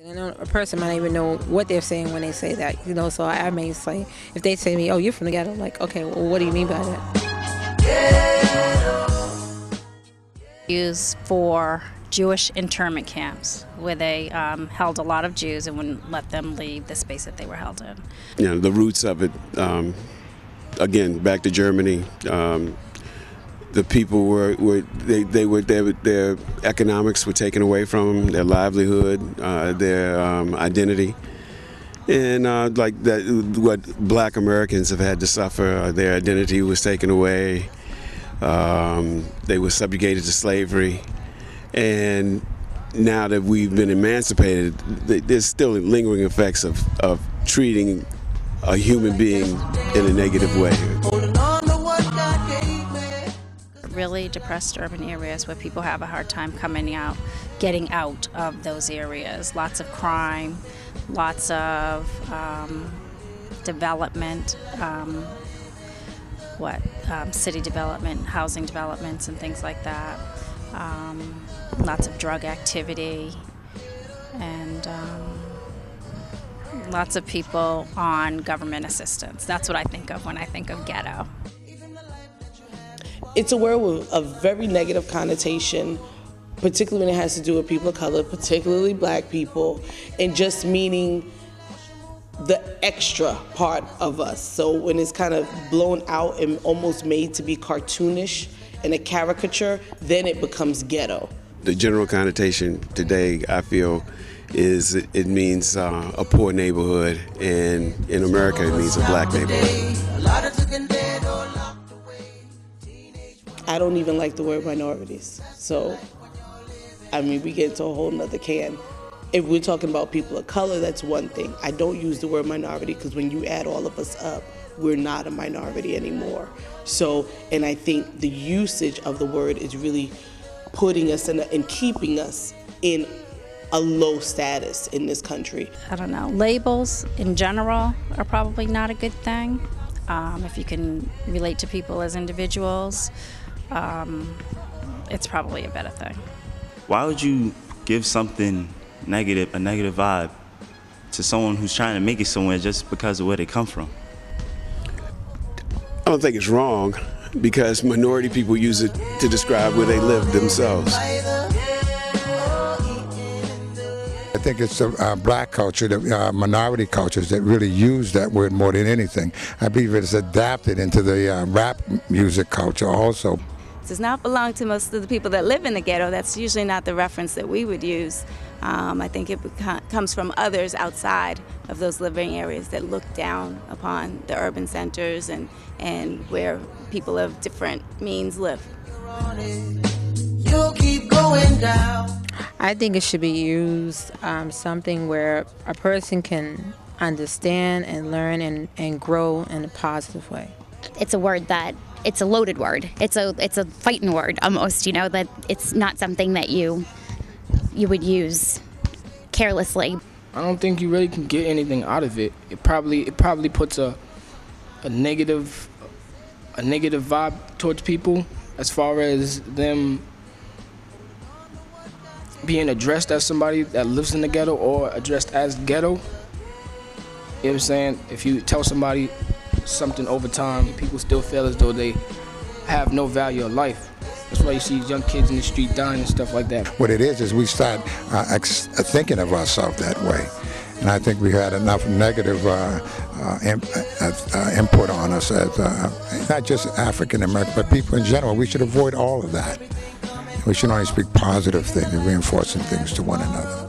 And a person might not even know what they're saying when they say that, so I may say, if they say to me, oh, you're from the ghetto, like, okay, well, what do you mean by that? Used for Jewish internment camps where they held a lot of Jews and wouldn't let them leave the space that they were held in. The roots of it, again, back to Germany. The people their economics were taken away from them, their livelihood, their identity, and like that, what Black Americans have had to suffer. Their identity was taken away. They were subjugated to slavery, and now that we've been emancipated, there's still lingering effects of treating a human being in a negative way. Really depressed urban areas where people have a hard time getting out of those areas. Lots of crime, lots of development, city development, housing developments and things like that. Lots of drug activity, and lots of people on government assistance. That's what I think of when I think of ghetto. It's a word with a very negative connotation, particularly when it has to do with people of color, particularly Black people, and just meaning the extra part of us. So when it's kind of blown out and almost made to be cartoonish and a caricature, then it becomes ghetto. The general connotation today, I feel, is it means a poor neighborhood, and in America it means a Black neighborhood. I don't even like the word minorities. So, I mean, we get into a whole nother can. If we're talking about people of color, that's one thing. I don't use the word minority because when you add all of us up, we're not a minority anymore. So, and I think the usage of the word is really putting us and keeping us in a low status in this country. I don't know. Labels in general are probably not a good thing. If you can relate to people as individuals, it's probably a better thing. Why would you give something negative, a negative vibe, to someone who's trying to make it somewhere just because of where they come from? I don't think it's wrong, because minority people use it to describe where they live themselves. I think it's the Black culture, the minority cultures that really use that word more than anything. I believe it's adapted into the rap music culture also. It does not belong to most of the people that live in the ghetto. That's usually not the reference that we would use. I think it comes from others outside of those living areas that look down upon the urban centers and where people of different means live. You'll keep going down. I think it should be used something where a person can understand and learn and grow in a positive way. It's a word that, it's a loaded word. It's a fighting word almost, that it's not something that you would use carelessly. I don't think you really can get anything out of it. It probably puts a negative vibe towards people as far as them being addressed as somebody that lives in the ghetto or addressed as ghetto. You know what I'm saying? If you tell somebody something over time, people still feel as though they have no value of life. That's why you see young kids in the street dying and stuff like that. What it is we start thinking of ourselves that way. And I think we had enough negative input on us as not just African American, but people in general. We should avoid all of that. We should only speak positive things and reinforcing things to one another.